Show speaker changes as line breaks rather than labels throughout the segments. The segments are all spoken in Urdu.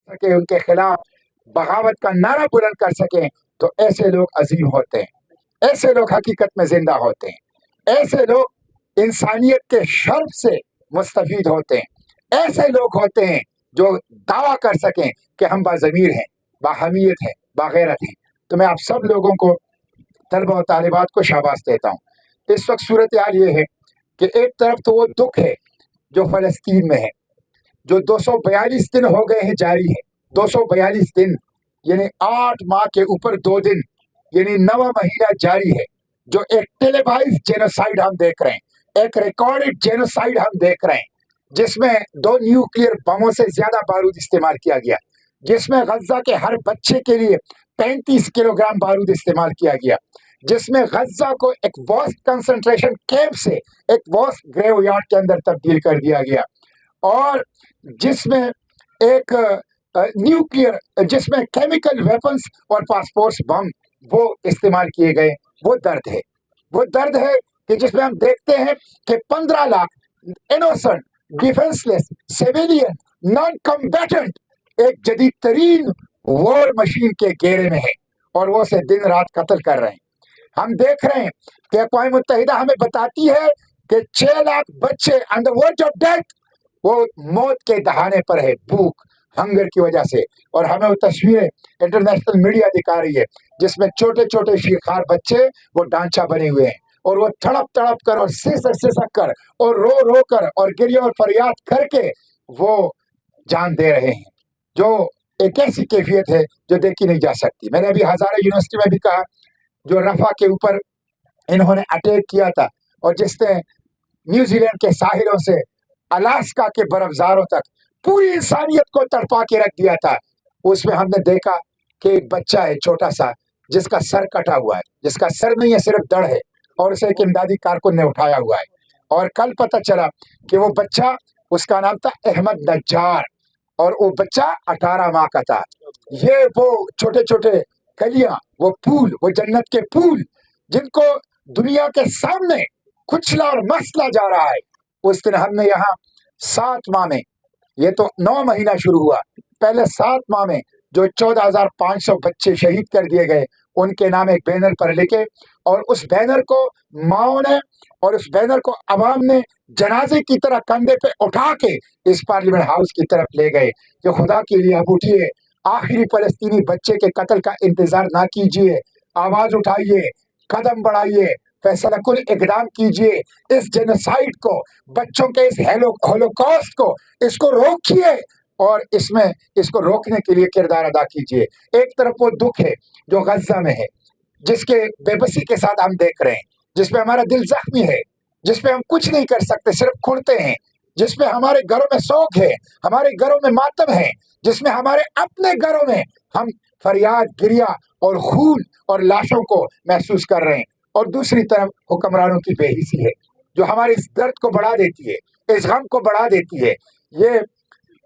سکے، ان کے خلاف بغاوت کا نعرہ بلند کر سکیں، تو ایسے لوگ عظیم ہوتے ہیں، ایسے لوگ حقیقت میں زندہ ہوتے ہیں، ایسے لوگ انسانیت کے شرف سے مستفید ہوتے ہیں، ایسے لوگ ہوتے ہیں جو دعویٰ کر سکیں کہ ہم باضمیر ہیں، باحمیت ہیں، باغیرت ہیں۔ تو میں آپ سب لوگوں کو، طلبہ و طالبات کو شاباش دیتا ہوں۔ اس وقت صورتحال یہ ہے کہ ایک طرف تو وہ دکھ ہے جو فلسطین میں ہے، جو 242 دن ہو گئے ہیں جاری ہے، 242 دن یعنی 8 ماہ کے اوپر 2 دن، یعنی 9 مہینہ جاری ہے، جو ایک ٹیلی وائز جینوسائیڈ ہم دیکھ رہے ہیں، ایک ریکارڈڈ جینوسائیڈ ہم دیکھ رہے ہیں، جس میں 2 نیوکلیئر بموں سے زیادہ بارود استعمال کیا گیا، جس میں غزہ کے ہر بچے کے لیے 35 کلو گرام بارود استعمال کیا گیا، جس میں غزہ کو ایک واسٹ کنسنٹریشن کیمپ سے ایک واسٹ گریو یارڈ کے اندر تبدیل کر دیا گیا، اور جس میں ایک نیوکلیئر، جس میں کیمیکل ویپنز اور فاسفورس بم وہ استعمال کیے گئے۔ وہ درد ہے، وہ درد ہے کہ جس میں ہم دیکھتے ہیں کہ 15 لاکھ انوسنٹ ڈیفense لیس سیویلین نان کمبیٹنٹ ایک جدید ترین وار مشین کے گھیرے میں ہے، اور وہ اسے دن رات قتل کر رہے ہیں۔ ہم دیکھ رہے ہیں کہ اقوام متحدہ ہمیں بتاتی ہے کہ 6 لاکھ بچے آن دا ورج آف ڈیتھ، وہ موت کے دہانے پر ہے، بھوک ہنگر کی وجہ سے۔ اور ہمیں وہ تصویریں انٹرنیشنل میڈیا دکھا رہی ہے جس میں چھوٹے چھوٹے شیرخوار بچے وہ ڈانچہ بنے ہوئے ہیں، اور وہ تڑپ تڑپ کر اور سسک کر اور رو رو کر اور گریہ اور فریاد کر کے وہ جان دے رہے ہیں، جو ایک ایسی کیفیت ہے جو دیکھی نہیں جا سکتی۔ میں نے ابھی ہزارہ یونیورسٹی میں بھی کہا، جو رفح کے اوپر انہوں نے اٹیک کیا تھا، اور جس نے نیوزی لینڈ کے ساحلوں سے الاسکا کے برفزاروں تک پوری انسانیت کو تڑپا کے رکھ دیا تھا، اس میں ہم نے دیکھا کہ ایک بچہ ہے چھوٹا سا، جس کا سر کٹا ہوا ہے، جس کا سر نہیں ہے صرف دڑ ہے، اور اسے ایک امدادی کارکن نے اٹھایا ہوا ہے، اور کل پتہ چلا کہ وہ بچہ، اس کا نام تھا احمد نجار، اور وہ بچہ 18 ماہ کا تھا۔ یہ وہ چھوٹے چھوٹے کلیاں، وہ پھول، وہ جنت کے پھول جن کو دنیا کے سامنے کچلا اور مسلا جا رہا ہے، اس دن ہم نے یہاں 7 ماہ میں، یہ تو 9 مہینہ شروع ہوا، پہلے 7 ماہ میں جو 14,500 بچے شہید کر دیے گئے، ان کے نام ایک بینر پر لکھے، اور اس بینر کو ماؤں نے اور اس بینر کو عوام نے جنازے کی طرح کندھے پہ اٹھا کے اس پارلیمنٹ ہاؤس کی طرف لے گئے کہ خدا کے لیے اب اٹھیے، آخری فلسطینی بچے کے قتل کا انتظار نہ کیجیے، آواز اٹھائیے، قدم بڑھائیے، فیصلہ کن اقدام کیجیے، اس جینوسائیڈ کو، بچوں کے اس ہولوکاسٹ کو، اس کو روکیے، اور اس میں اس کو روکنے کے لیے کردار ادا کیجیے۔ ایک طرف وہ دکھ ہے جو غزہ میں ہے، جس کے بے بسی کے ساتھ ہم دیکھ رہے ہیں، جس پہ ہمارا دل زخمی ہے، جس پہ ہم کچھ نہیں کر سکتے، صرف کھڑتے ہیں، جس پہ ہمارے گھروں میں سوگ ہے، ہمارے گھروں میں ماتم ہے، جس میں ہمارے اپنے گھروں میں ہم فریاد گریہ اور خون اور لاشوں کو محسوس کر رہے ہیں، اور دوسری طرف حکمرانوں کی بے حسی ہے جو ہمارے اس درد کو بڑھا دیتی ہے، اس غم کو بڑھا دیتی ہے۔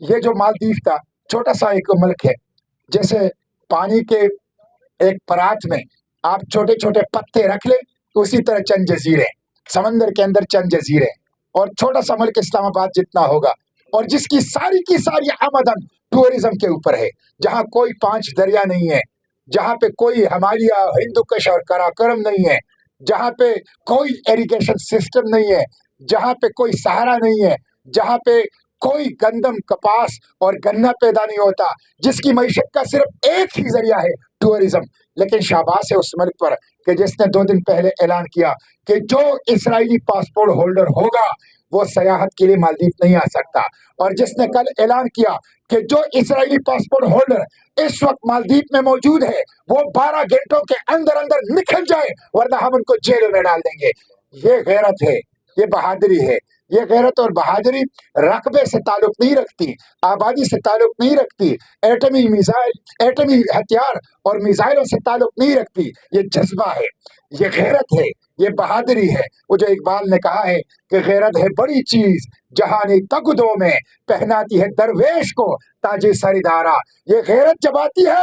یہ جو مالدیو تھا، چھوٹا سا ایک ملک ہے، جیسے پانی کے ایک پرات میں آپ چھوٹے چھوٹے پتے رکھ لیں تو اسی طرح چند جزیرے، سمندر کے اندر چند جزیرے، اور چھوٹا سا ملک اسلام آباد جتنا ہوگا، اور جس کی ساری آمدن ٹورزم کے اوپر ہے، جہاں کوئی 5 دریا نہیں ہے، جہاں پہ کوئی ہمالیہ، ہندوکش اور کراکرم نہیں ہے، جہاں پہ کوئی ایریگیشن سسٹم نہیں ہے، جہاں پہ کوئی سہارا نہیں ہے، جہاں پہ کوئی گندم، کپاس اور گنا پیدا نہیں ہوتا، جس کی معیشت کا صرف ایک ہی ذریعہ ہے ٹورزم۔ لیکن شاباش ہے اس ملک پر کہ جس نے 2 دن پہلے اعلان کیا کہ جو اسرائیلی پاسپورٹ ہولڈر ہوگا وہ سیاحت کے لیے مالدیپ نہیں آ سکتا، اور جس نے کل اعلان کیا کہ جو اسرائیلی پاسپورٹ ہولڈر اس وقت مالدیپ میں موجود ہے وہ 12 گھنٹوں کے اندر اندر نکل جائے، ورنہ ہم ان کو جیل میں ڈال دیں گے۔ یہ غیرت ہے، یہ بہادری ہے۔ یہ غیرت اور بہادری رقبے سے تعلق نہیں رکھتی، آبادی سے تعلق نہیں رکھتی، ایٹمی ہتھیار اور میزائلوں سے تعلق نہیں رکھتی، یہ جذبہ ہے، یہ غیرت ہے، یہ بہادری ہے۔ وہ جو اقبال نے کہا ہے کہ غیرت ہے بڑی چیز جہانی تگدوں میں، پہناتی ہے درویش کو تاج سر دارا۔ یہ غیرت جب آتی ہے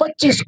25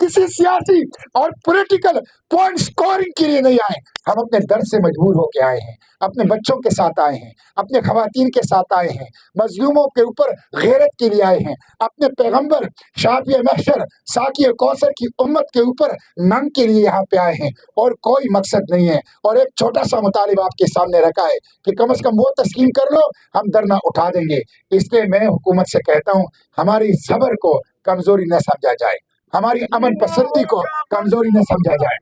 کسی سیاسی اور پولیٹیکل پوائنٹ سکورنگ کے لیے نہیں آئے. ہم اپنے درد سے مجبور ہو کے آئے ہیں, اپنے بچوں کے ساتھ آئے ہیں, اپنے خواتین کے ساتھ آئے ہیں, مظلوموں کے اوپر غیرت کے لیے آئے ہیں, اپنے پیغمبر شافی محشر ساقی کوثر کی امت کے اوپر ننگ کے لیے یہاں پہ آئے ہیں, اور کوئی مقصد نہیں ہے. اور ایک چھوٹا سا مطالبہ آپ کے سامنے رکھا ہے کہ کم از کم وہ تسلیم کر لو, ہم دھرنا اٹھا دیں گے. اس لیے میں حکومت سے کہتا ہوں ہماری صبر کو کمزوری نہ سمجھا جائے, ہماری امن پسندی کو کمزوری نہ سمجھا جائے.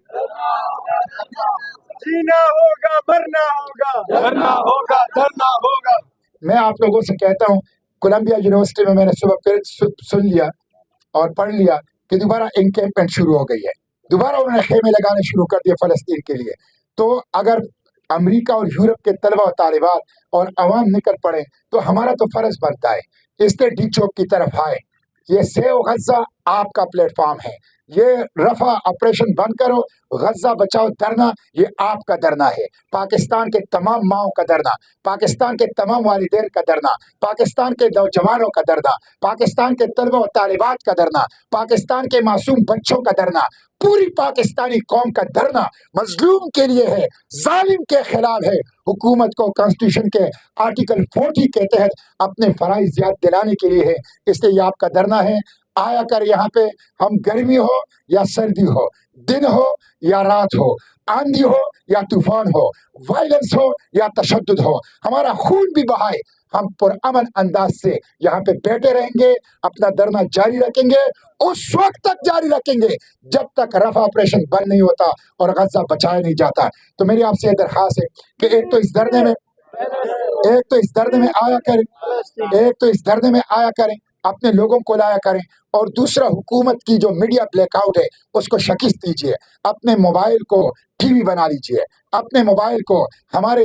جینا ہوگا مرنا ہوگا, دھرنا ہوگا دھرنا ہوگا.
میں آپ لوگوں سے کہتا ہوں, کولمبیا یونیورسٹی میں نے صبح پھر سن لیا اور پڑھ لیا کہ دوبارہ انکیمپمنٹ شروع ہو گئی ہے, دوبارہ انہوں نے خیمے لگانے شروع کر دیے فلسطین کے لیے. تو اگر امریکہ اور یورپ کے طلبہ و طالبات اور عوام نکل پڑے تو ہمارا تو فرض بنتا ہے اس کے ڈی چوک کی طرف آئے. یہ سیو غزہ آپ کا پلیٹ فارم ہے, یہ رفع آپریشن بند کرو, غزہ بچاؤ دھرنا یہ آپ کا دھرنا ہے. پاکستان کے تمام ماؤں کا دھرنا, پاکستان کے تمام والدین کا دھرنا, پاکستان کے نوجوانوں کا دھرنا, پاکستان کے طلبہ و طالبات کا دھرنا, پاکستان کے معصوم بچوں کا دھرنا, پوری پاکستانی قوم کا دھرنا مظلوم کے لیے ہے, ظالم کے خلاف ہے. حکومت کو کانسٹیٹیوشن کے آرٹیکل 40 کے تحت اپنے فرائض یاد دلانے کے لیے ہے. اس لیے یہ آپ کا دھرنا ہے. آیا کر یہاں پہ, ہم گرمی ہو یا سردی ہو, دن ہو یا رات ہو, آندھی ہو یا طوفان ہو, وائلنس ہو یا تشدد ہو, ہمارا خون بھی بہائے, ہم پرامن انداز سے یہاں پہ بیٹھے رہیں گے, اپنا دھرنا جاری رکھیں گے, اس وقت تک جاری رکھیں گے جب تک رفع آپریشن بند نہیں ہوتا اور غزہ بچایا نہیں جاتا. تو میری آپ سے یہ درخواست ہے کہ ایک تو اس دھرنے میں آیا کریں, اپنے لوگوں کو لایا کریں, اور دوسرا حکومت کی جو میڈیا بلیک آؤٹ ہے اس کو شکست دیجیے. اپنے موبائل کو ٹی وی بنا لیجیے, اپنے موبائل کو ہمارے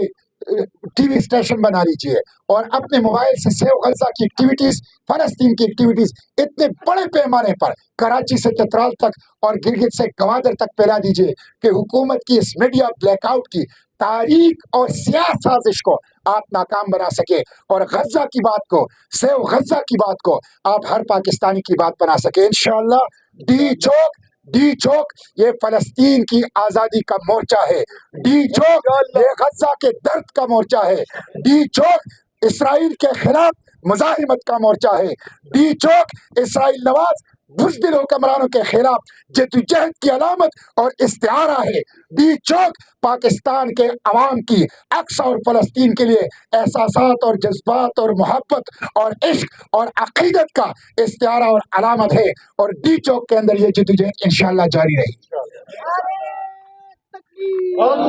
ٹی وی اسٹیشن بنا لیجیے, اور اپنے موبائل سے سیو غزہ کی ایکٹیویٹیز, فلسطین کی ایکٹیویٹیز اتنے بڑے پیمانے پر کراچی سے چترال تک اور گلگت سے گوادر تک پھیلا دیجیے کہ حکومت کی اس میڈیا بلیک آؤٹ کی تاریخ اور سیاہ سازش کو آپ ناکام بنا سکے, اور غزہ کی بات کو, سیو غزہ کی بات کو آپ ہر پاکستانی کی بات بنا سکے. انشاءاللہ ڈی چوک یہ فلسطین کی آزادی کا مورچہ ہے, ڈی چوک یہ غزہ کے درد کا مورچہ ہے, ڈی چوک اسرائیل کے خلاف مزاحمت کا مورچہ ہے, ڈی چوک اسرائیل نواز بزدل حکمرانوں کے خلاف جدوجہد کی علامت اور استعارہ ہے, ڈی چوک پاکستان کے عوام کی عکس اور فلسطین کے لیے احساسات اور جذبات اور محبت اور عشق اور عقیدت کا استعارہ اور علامت ہے, اور ڈی چوک کے اندر یہ جدوجہد انشاءاللہ جاری رہے گی.